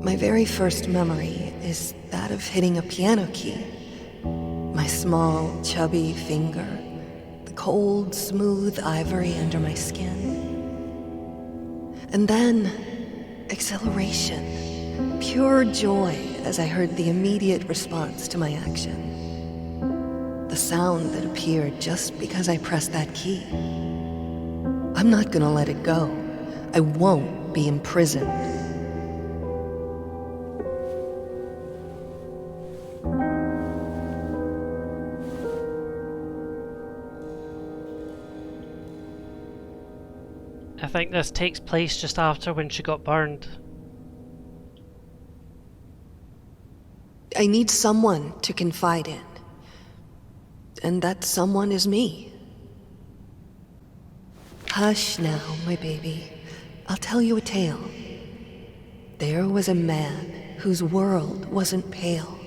My very first memory is that of hitting a piano key. My small, chubby finger, the cold, smooth ivory under my skin. And then, exhilaration, pure joy as I heard the immediate response to my action. The sound that appeared just because I pressed that key. I'm not gonna let it go. I won't be imprisoned. I think this takes place just after when she got burned. I need someone to confide in. And that someone is me. Hush now, my baby. I'll tell you a tale. There was a man whose world wasn't pale.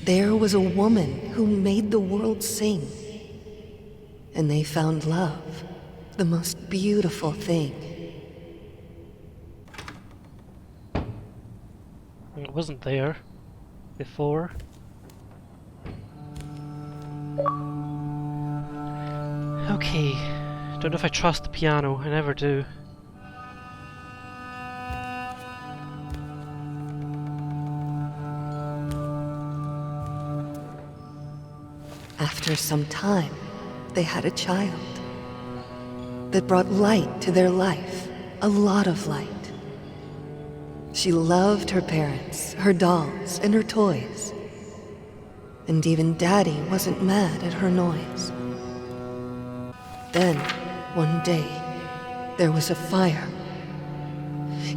There was a woman who made the world sing. And they found love, the most beautiful thing. It wasn't there before. Okay, don't know if I trust the piano, I never do. After some time, they had a child that brought light to their life, a lot of light. She loved her parents, her dolls, and her toys. And even Daddy wasn't mad at her noise. Then, one day, there was a fire.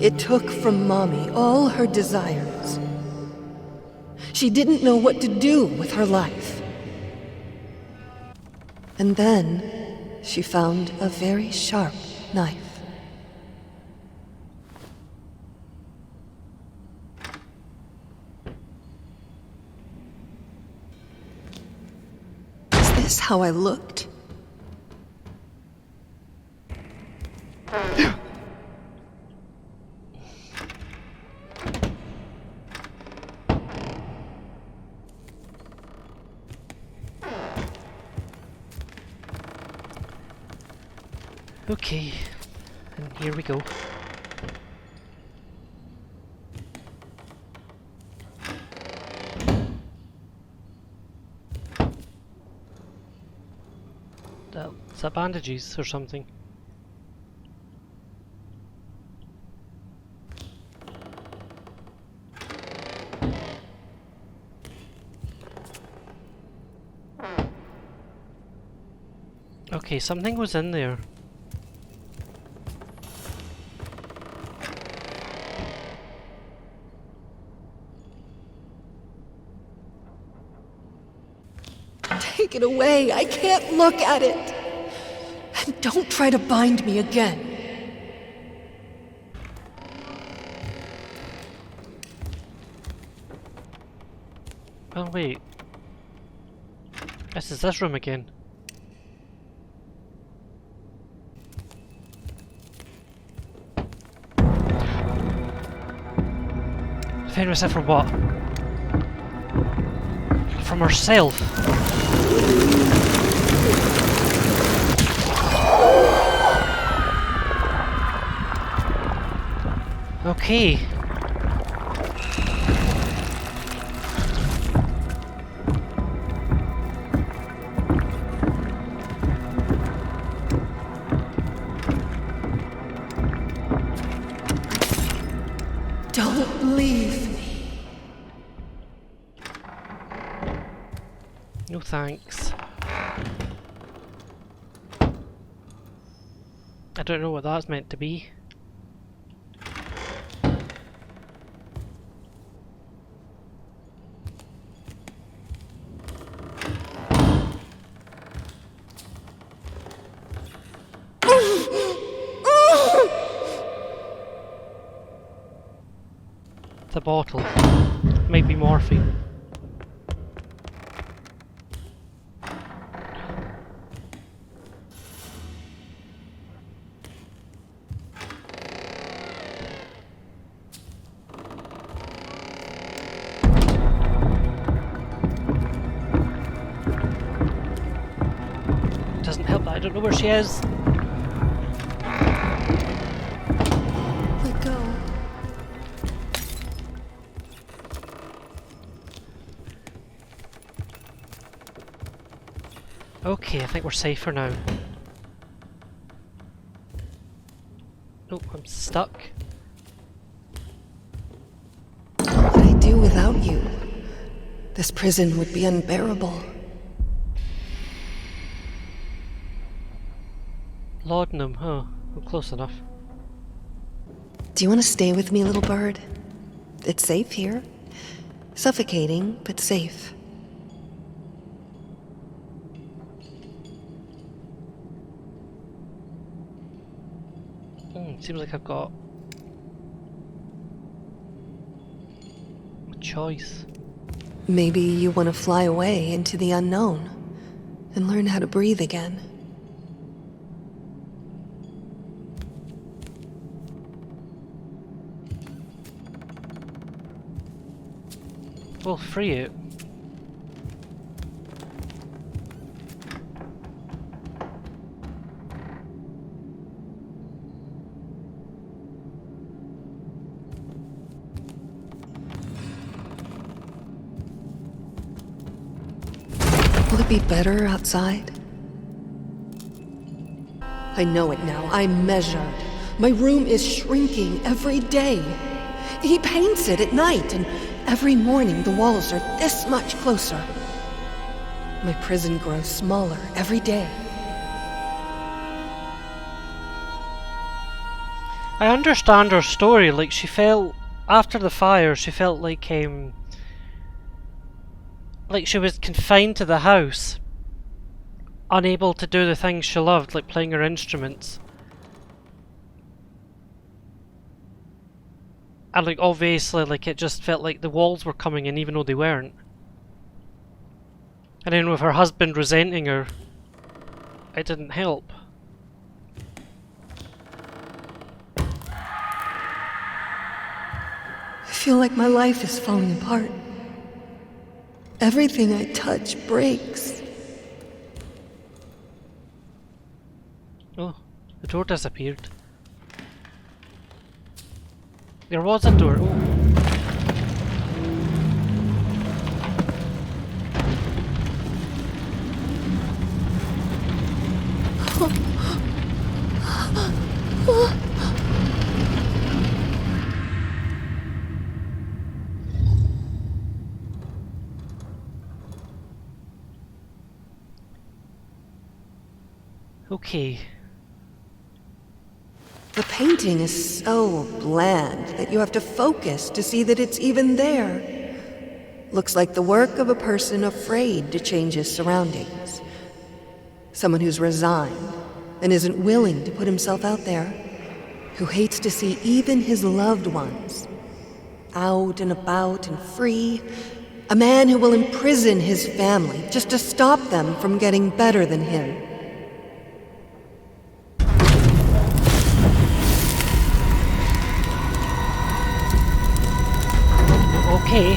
It took from Mommy all her desires. She didn't know what to do with her life. And then, she found a very sharp knife. Is this how I looked? Okay, and here we go. Is that bandages or something? Okay, something was in there. Take it away. I can't look at it. And don't try to bind me again. Oh wait. This is this room again. Defend herself from what? From herself. Okay. Don't leave me. No thanks. I don't know what that's meant to be. The bottle. Might be morphine. know where she is. Let go. Okay, I think we're safe for now. Oh, I'm stuck. What would I do without you? This prison would be unbearable. Laudanum, huh? Well, close enough. Do you want to stay with me, little bird? It's safe here. Suffocating, but safe. Seems like I've got a choice. Maybe you want to fly away into the unknown and learn how to breathe again. Well, free it. Will it be better outside? I know it now. I'm measured. My room is shrinking every day. He paints it at night, and every morning the walls are this much closer. My prison grows smaller every day. I understand her story. Like, she felt after the fire, she felt like she was confined to the house, unable to do the things she loved, like playing her instruments. And like, obviously, like, it just felt like the walls were coming in even though they weren't. And then with her husband resenting her, it didn't help. I feel like my life is falling apart. Everything I touch breaks. Oh, the door disappeared. There was a door. Oh. Okay. The painting is so bland that you have to focus to see that it's even there. Looks like the work of a person afraid to change his surroundings. Someone who's resigned and isn't willing to put himself out there. Who hates to see even his loved ones out and about and free. A man who will imprison his family just to stop them from getting better than him. Okay.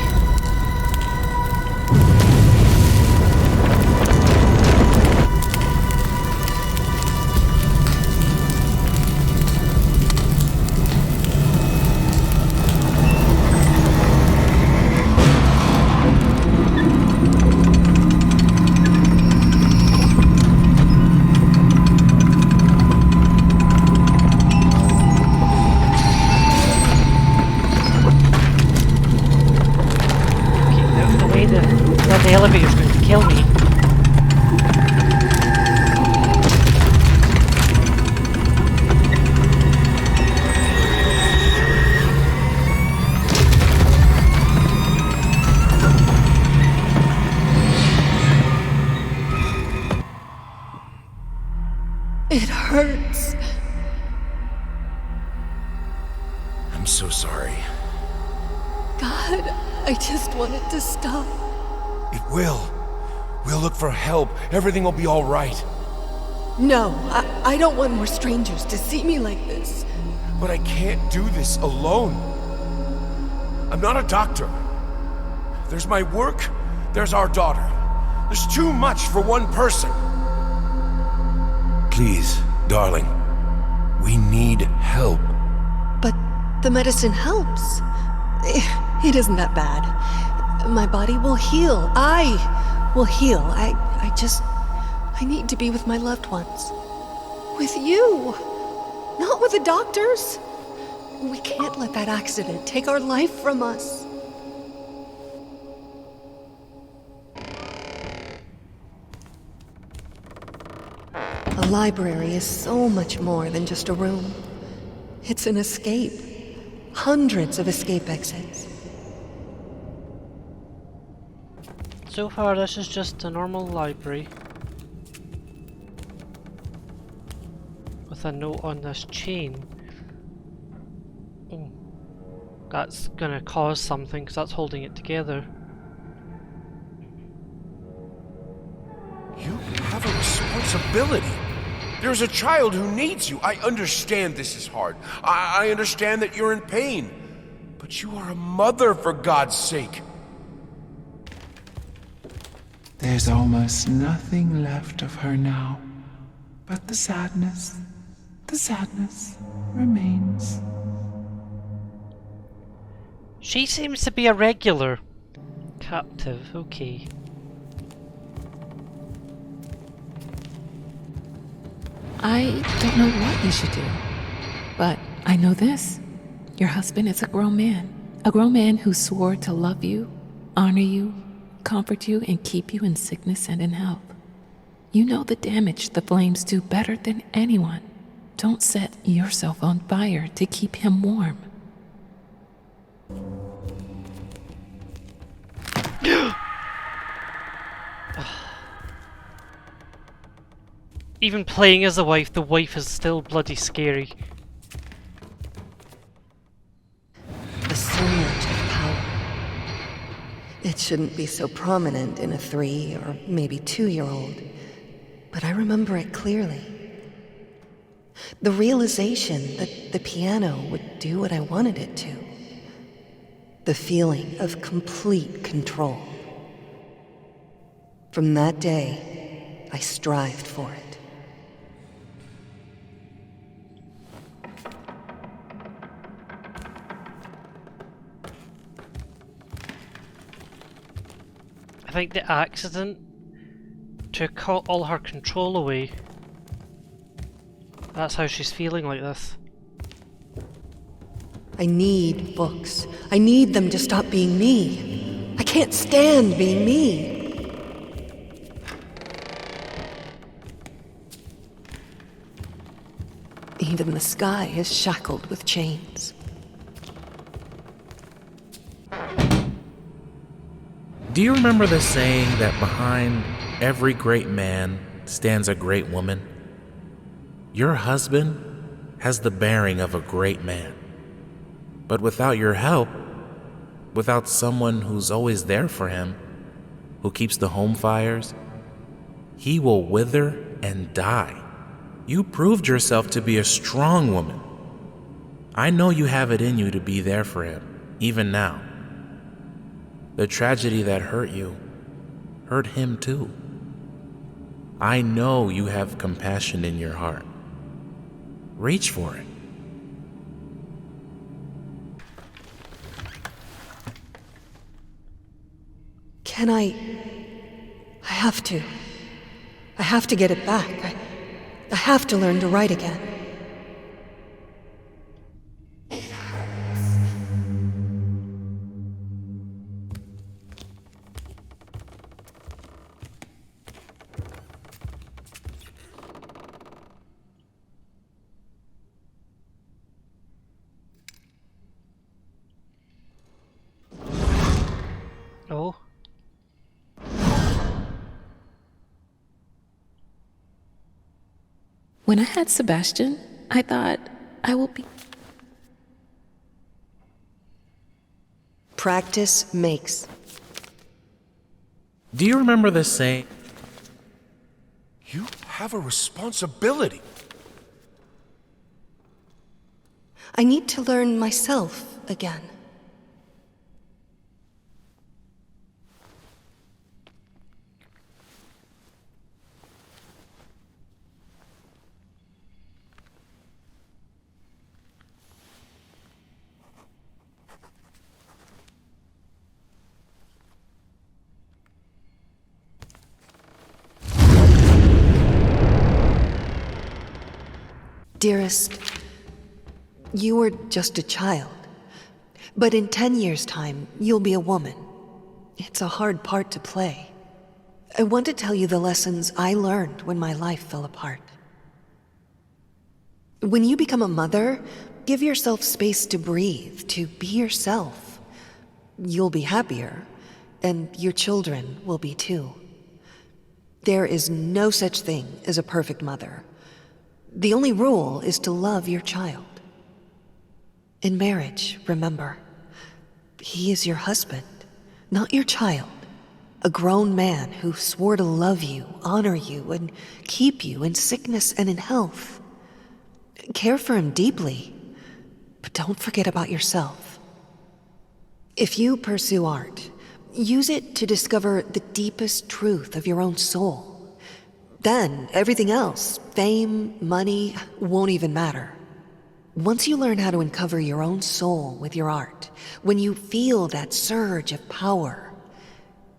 The elevator's going to kill me. It hurts. I'm so sorry. God, I just want it to stop. It will. We'll look for help. Everything will be all right. No, I don't want more strangers to see me like this. But I can't do this alone. I'm not a doctor. There's my work, there's our daughter. There's too much for one person. Please, darling. We need help. But the medicine helps. It isn't that bad. My body will heal. I will heal. I need to be with my loved ones. With you. Not with the doctors. We can't let that accident take our life from us. A library is so much more than just a room. It's an escape. Hundreds of escape exits. So far, this is just a normal library. With a note on this chain. Oh, that's gonna cause something because that's holding it together. You have a responsibility. There's a child who needs you. I understand this is hard. I understand that you're in pain. But you are a mother, for God's sake. There's almost nothing left of her now. But the sadness remains. She seems to be a regular captive, okay. I don't know what you should do, but I know this. Your husband is a grown man who swore to love you, honor you, comfort you, and keep you in sickness and in health. You know the damage the flames do better than anyone. Don't set yourself on fire to keep him warm. Even playing as the wife is still bloody scary. The surge of power. It shouldn't be so prominent in a 3 or maybe 2-year-old, but I remember it clearly. The realization that the piano would do what I wanted it to. The feeling of complete control. From that day, I strived for it. I think the accident took all her control away. That's how she's feeling like this. I need books. I need them to stop being me. I can't stand being me. Even the sky is shackled with chains. Do you remember the saying that behind every great man stands a great woman? Your husband has the bearing of a great man. But without your help, without someone who's always there for him, who keeps the home fires, he will wither and die. You proved yourself to be a strong woman. I know you have it in you to be there for him, even now. The tragedy that hurt you, hurt him too. I know you have compassion in your heart. Reach for it. Can I have to. I have to get it back. I have to learn to write again. Oh. When I had Sebastian, I thought I will be... Practice makes. Do you remember the saying? You have a responsibility. I need to learn myself again. Dearest, you were just a child. But in 10 years' time, you'll be a woman. It's a hard part to play. I want to tell you the lessons I learned when my life fell apart. When you become a mother, give yourself space to breathe, to be yourself. You'll be happier, and your children will be too. There is no such thing as a perfect mother. The only rule is to love your child. In marriage, remember, he is your husband, not your child. A grown man who swore to love you, honor you, and keep you in sickness and in health. Care for him deeply, but don't forget about yourself. If you pursue art, use it to discover the deepest truth of your own soul. Then everything else, fame, money, won't even matter. Once you learn how to uncover your own soul with your art, when you feel that surge of power,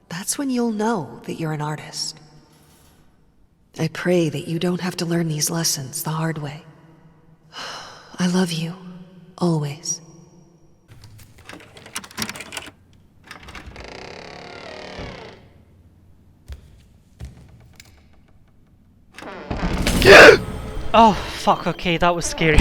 that's when you'll know that you're an artist. I pray that you don't have to learn these lessons the hard way. I love you, always. Oh, fuck, okay, that was scary.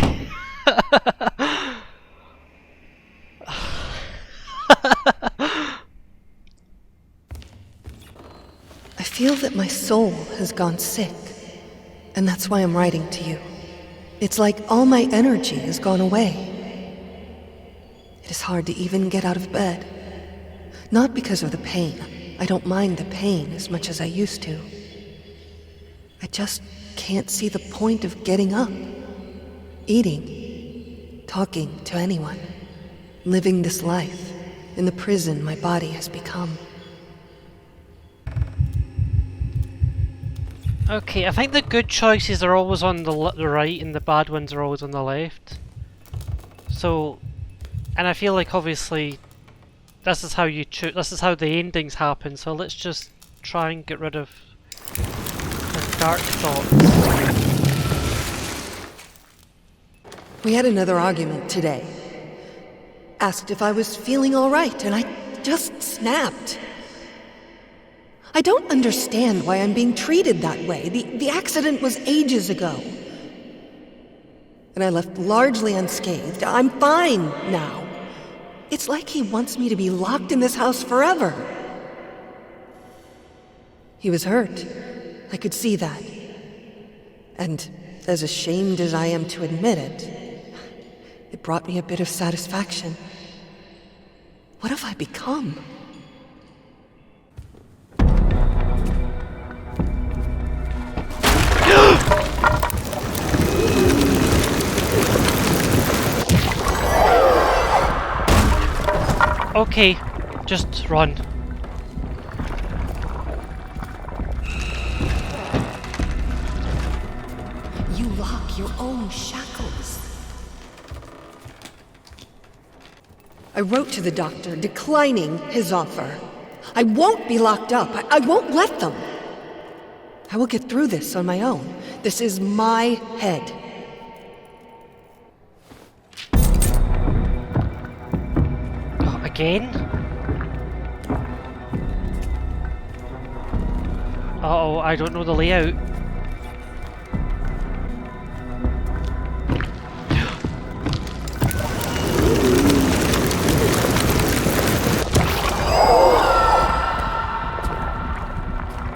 I feel that my soul has gone sick, and that's why I'm writing to you. It's like all my energy has gone away. It is hard to even get out of bed. Not because of the pain. I don't mind the pain as much as I used to. I just can't see the point of getting up, eating, talking to anyone, living this life in the prison my body has become. Okay, I think the good choices are always on the right and the bad ones are always on the left. So, and I feel like obviously this is how you choose, this is how the endings happen, so let's just try and get rid of the dark thoughts. We had another argument today. Asked if I was feeling all right, and I just snapped. I don't understand why I'm being treated that way. The accident was ages ago. And I left largely unscathed. I'm fine now. It's like he wants me to be locked in this house forever. He was hurt. I could see that. And as ashamed as I am to admit it, it brought me a bit of satisfaction. What have I become? Okay, just run. You lock your own shackles. I wrote to the doctor declining his offer. I won't be locked up. I won't let them. I will get through this on my own. This is my head. Again? Uh-oh, I don't know the layout.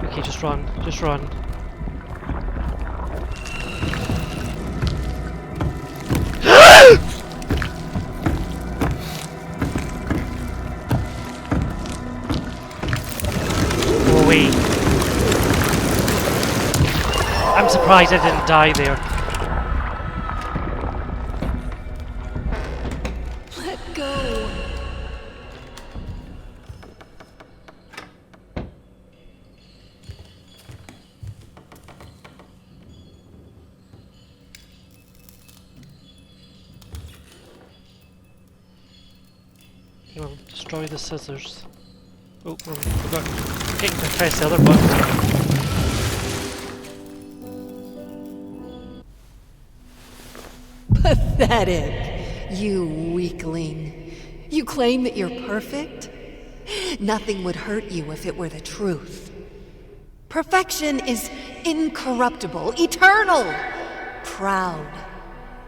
Okay, just run, just run. I'm surprised I didn't die there. Let go. Hang on, destroy the scissors. Oh, I forgot. Okay, to press the other button. Pathetic. You weakling. You claim that you're perfect? Nothing would hurt you if it were the truth. Perfection is incorruptible, eternal, proud.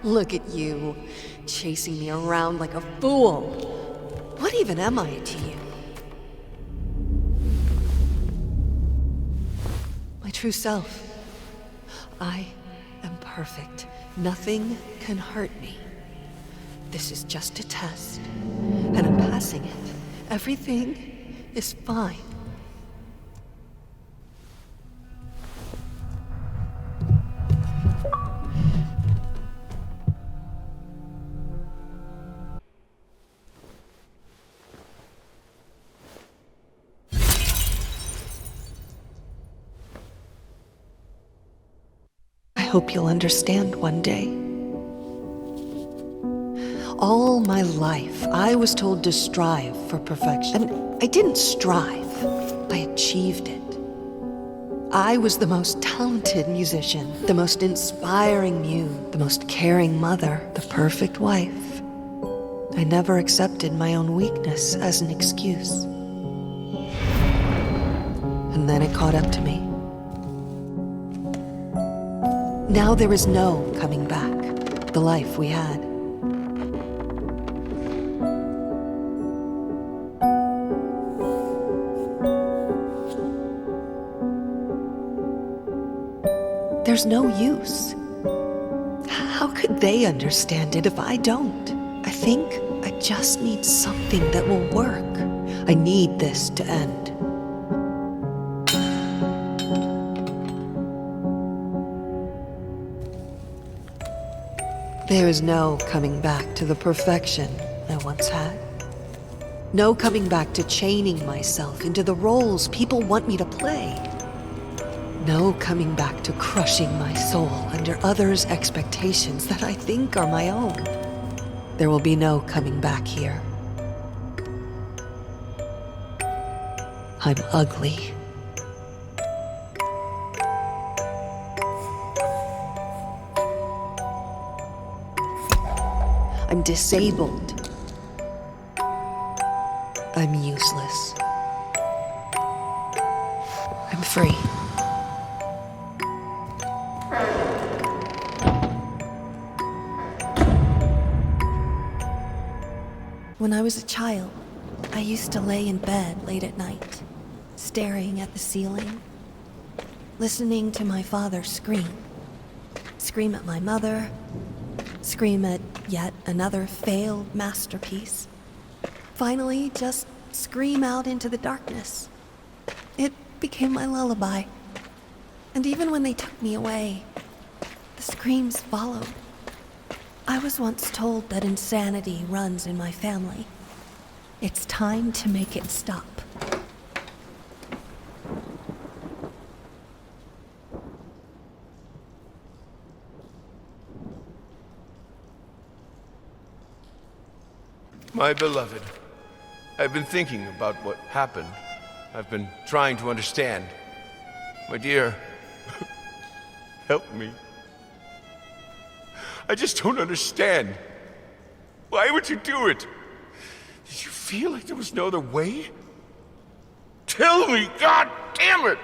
Look at you, chasing me around like a fool. What even am I to you? My true self. I am perfect. Nothing can hurt me. This is just a test, and I'm passing it. Everything is fine. I hope you'll understand one day. All my life, I was told to strive for perfection. And I didn't strive. I achieved it. I was the most talented musician, the most inspiring muse, the most caring mother, the perfect wife. I never accepted my own weakness as an excuse. And then it caught up to me. Now there is no coming back. The life we had. There's no use. How could they understand it if I don't? I think I just need something that will work. I need this to end. There is no coming back to the perfection I once had. No coming back to chaining myself into the roles people want me to play. No coming back to crushing my soul under others' expectations that I think are my own. There will be no coming back here. I'm ugly. I'm disabled. I'm useless. I'm free. When I was a child, I used to lay in bed late at night, staring at the ceiling, listening to my father scream. Scream at my mother, scream at yet another failed masterpiece. Finally, just scream out into the darkness. It became my lullaby. And even when they took me away, the screams followed. I was once told that insanity runs in my family. It's time to make it stop. My beloved, I've been thinking about what happened. I've been trying to understand. My dear, help me. I just don't understand. Why would you do it? Did you feel like there was no other way? Tell me, God damn it!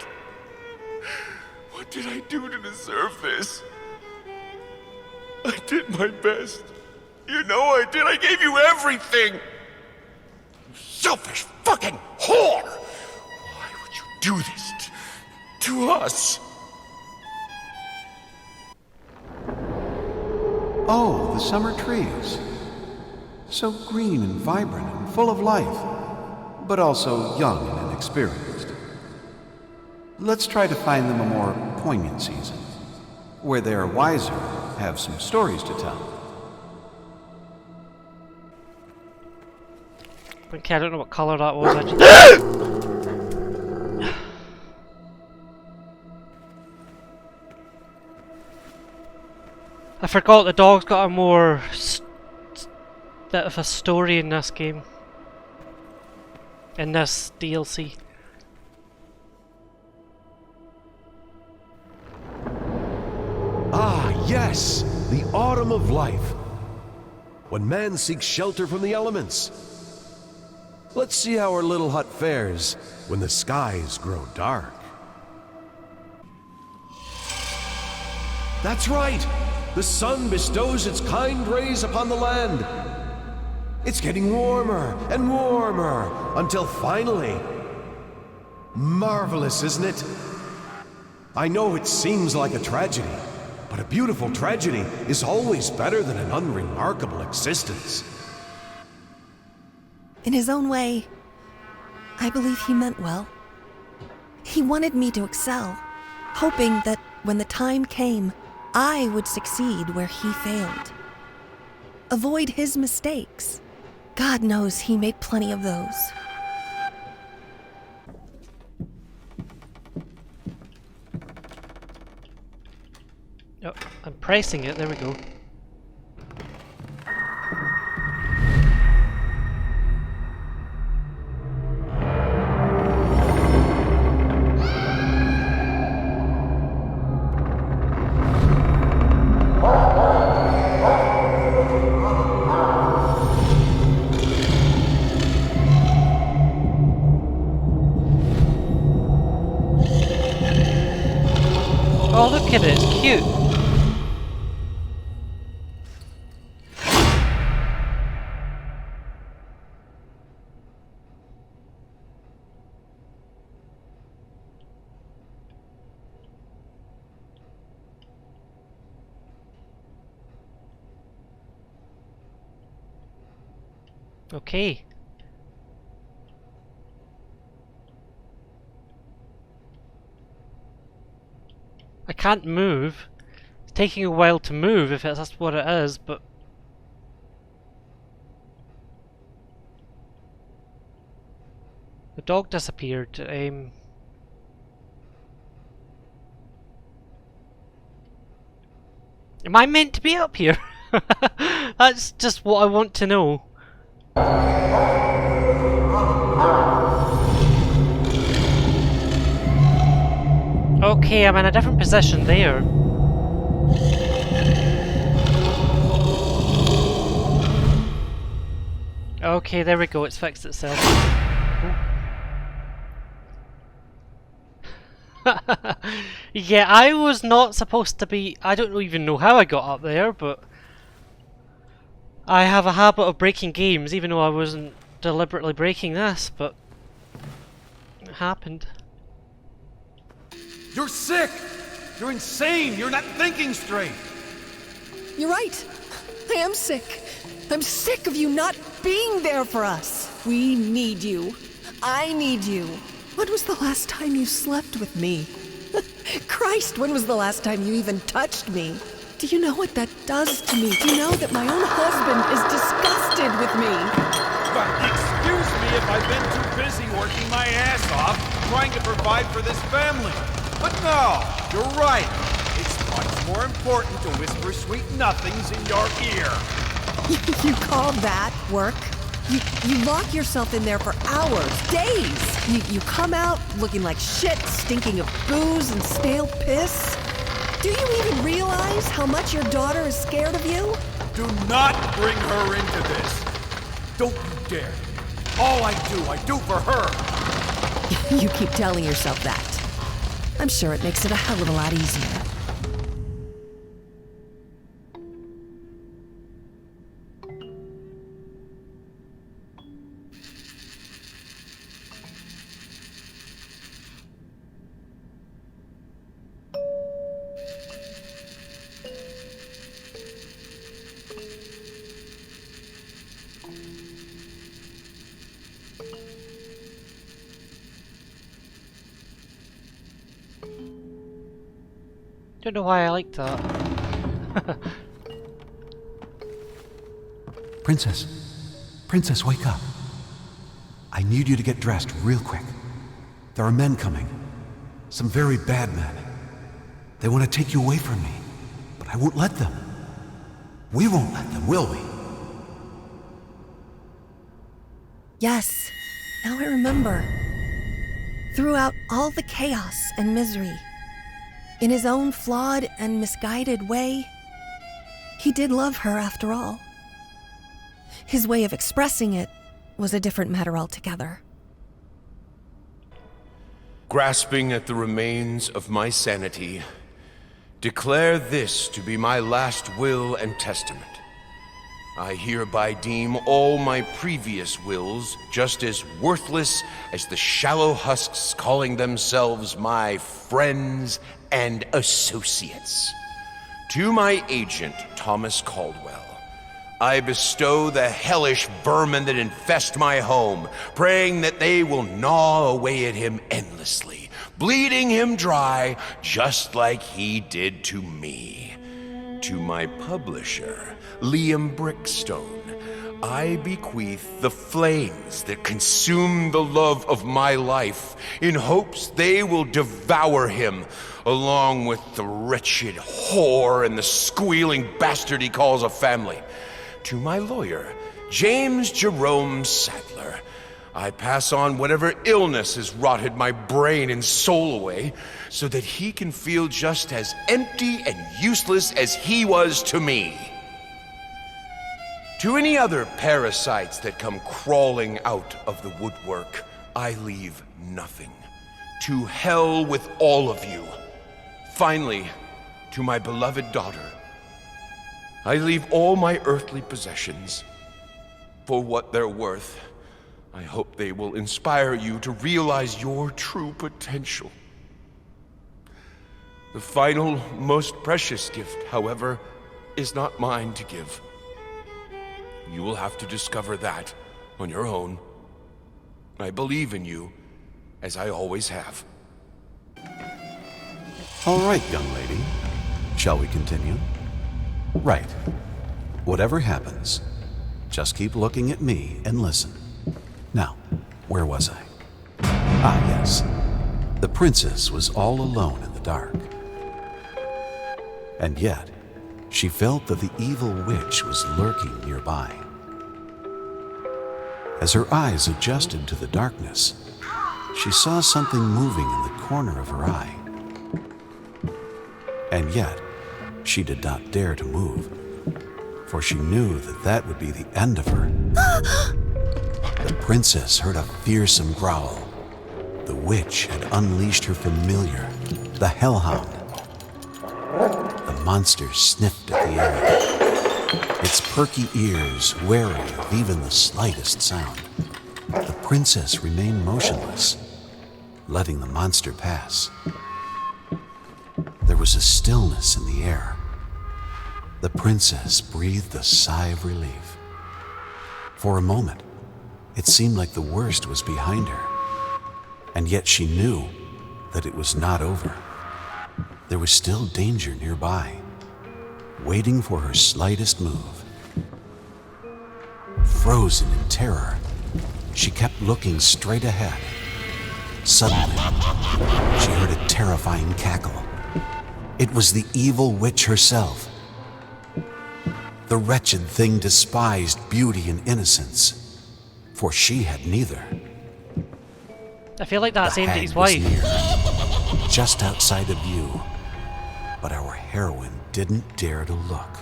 What did I do to deserve this? I did my best. You know I did. I gave you everything. You selfish fucking whore! Why would you do this to us? Oh, the summer trees. So green and vibrant and full of life, but also young and inexperienced. Let's try to find them a more poignant season, where they are wiser, have some stories to tell. Okay, I don't know what colour that was actually. I forgot the dog's got a more bit of a story in this game. In this DLC. Ah, yes! The autumn of life. when man seeks shelter from the elements. Let's see how our little hut fares when the skies grow dark. That's right! The sun bestows its kind rays upon the land. It's getting warmer and warmer until finally... Marvelous, isn't it? I know it seems like a tragedy, but a beautiful tragedy is always better than an unremarkable existence. In his own way, I believe he meant well. He wanted me to excel, hoping that when the time came, I would succeed where he failed. Avoid his mistakes. God knows he made plenty of those. Oh, I'm pressing it, there we go. Oh, look at it, it's cute. Okay. I can't move. It's taking a while to move if that's what it is, but... The dog disappeared. Am I meant to be up here? That's just what I want to know. Okay, I'm in a different position there. Okay, there we go, it's fixed itself. Yeah, I was not supposed to be... I don't even know how I got up there, but... I have a habit of breaking games, even though I wasn't deliberately breaking this, but... It happened. You're sick! You're insane! You're not thinking straight! You're right. I am sick. I'm sick of you not being there for us. We need you. I need you. When was the last time you slept with me? Christ, when was the last time you even touched me? Do you know what that does to me? Do you know that my own husband is disgusted with me? But excuse me if I've been too busy working my ass off trying to provide for this family. But no, you're right. It's much more important to whisper sweet nothings in your ear. You call that work? You lock yourself in there for hours, days. You come out looking like shit, stinking of booze and stale piss. Do you even realize how much your daughter is scared of you? Do not bring her into this. Don't you dare. All I do for her. You keep telling yourself that. I'm sure it makes it a hell of a lot easier. Don't know why I like that. Princess, wake up. I need you to get dressed real quick. There are men coming. Some very bad men. They want to take you away from me, but I won't let them. We won't let them, will we? Yes, now I remember. Throughout all the chaos and misery, in his own flawed and misguided way, he did love her after all. His way of expressing it was a different matter altogether. Grasping at the remains of my sanity, declare this to be my last will and testament. I hereby deem all my previous wills just as worthless as the shallow husks calling themselves my friends and associates. To my agent, Thomas Caldwell, I bestow the hellish vermin that infest my home, praying that they will gnaw away at him endlessly, bleeding him dry just like he did to me. To my publisher, Liam Brickstone, I bequeath the flames that consume the love of my life in hopes they will devour him, along with the wretched whore and the squealing bastard he calls a family. To my lawyer, James Jerome Sadler, I pass on whatever illness has rotted my brain and soul away so that he can feel just as empty and useless as he was to me. To any other parasites that come crawling out of the woodwork, I leave nothing. To hell with all of you. Finally, to my beloved daughter, I leave all my earthly possessions. For what they're worth, I hope they will inspire you to realize your true potential. The final, most precious gift, however, is not mine to give. You will have to discover that on your own. I believe in you, as I always have. All right, young lady. Shall we continue? Right. Whatever happens, just keep looking at me and listen. Now, where was I? Ah, yes. The princess was all alone in the dark. And yet, she felt that the evil witch was lurking nearby. As her eyes adjusted to the darkness, she saw something moving in the corner of her eye. And yet, she did not dare to move, for she knew that that would be the end of her. The princess heard a fearsome growl. The witch had unleashed her familiar, the hellhound. The monster sniffed at the air, its perky ears wary of even the slightest sound. The princess remained motionless, letting the monster pass. There was a stillness in the air. The princess breathed a sigh of relief. For a moment, it seemed like the worst was behind her, and yet she knew that it was not over. There was still danger nearby, waiting for her slightest move. Frozen in terror, she kept looking straight ahead. Suddenly, she heard a terrifying cackle. It was the evil witch herself. The wretched thing despised beauty and innocence, for she had neither. I feel like that's aimed at his hag was wife. near, just outside of view, but our heroine didn't dare to look.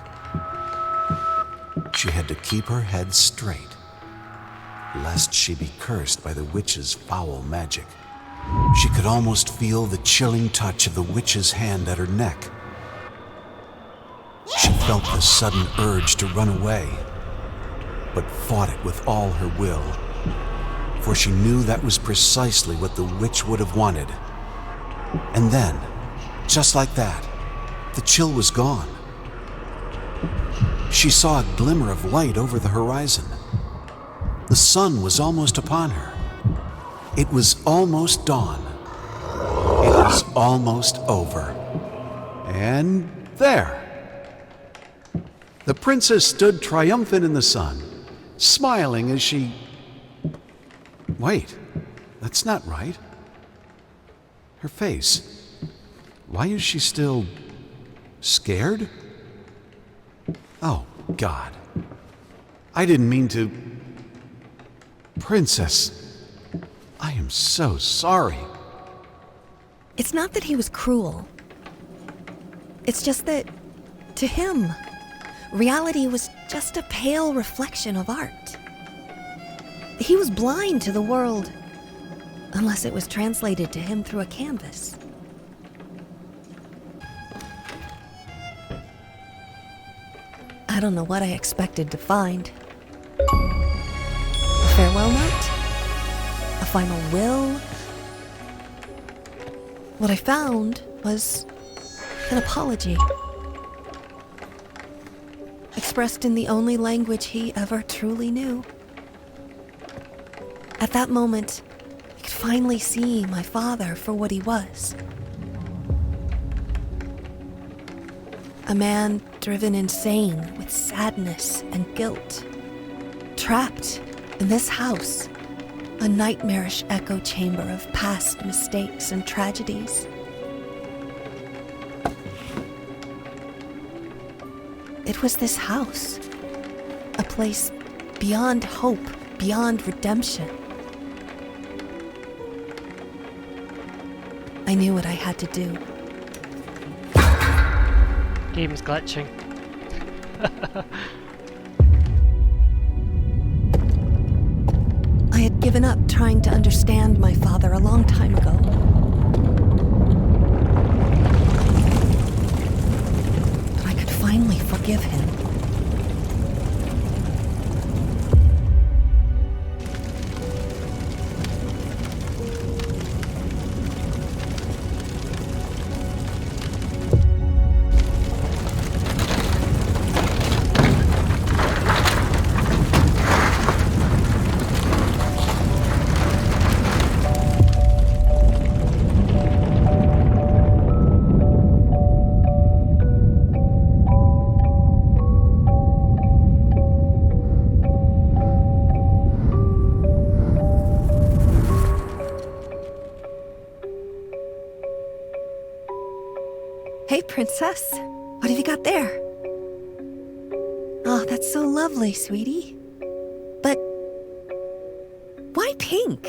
She had to keep her head straight, lest she be cursed by the witch's foul magic. She could almost feel the chilling touch of the witch's hand at her neck. She felt the sudden urge to run away, but fought it with all her will, for she knew that was precisely what the witch would have wanted. And then, just like that, the chill was gone. She saw a glimmer of light over the horizon. The sun was almost upon her. It was almost dawn. It was almost over. And there. The princess stood triumphant in the sun, smiling as she... Wait, that's not right. Her face. Why is she still... scared? Oh, God. I didn't mean to... Princess, I am so sorry. It's not that he was cruel. It's just that, to him, reality was just a pale reflection of art. He was blind to the world, unless it was translated to him through a canvas. I don't know what I expected to find. A farewell note? A final will? What I found was an apology. Expressed in the only language he ever truly knew. At that moment, I could finally see my father for what he was. A man driven insane with sadness and guilt. Trapped in this house, a nightmarish echo chamber of past mistakes and tragedies. It was this house, a place beyond hope, beyond redemption. I knew what I had to do. Game's glitching. I had given up trying to understand my father a long time ago. But I could finally forgive him. Hey, princess. What have you got there? Oh, that's so lovely, sweetie. But why pink?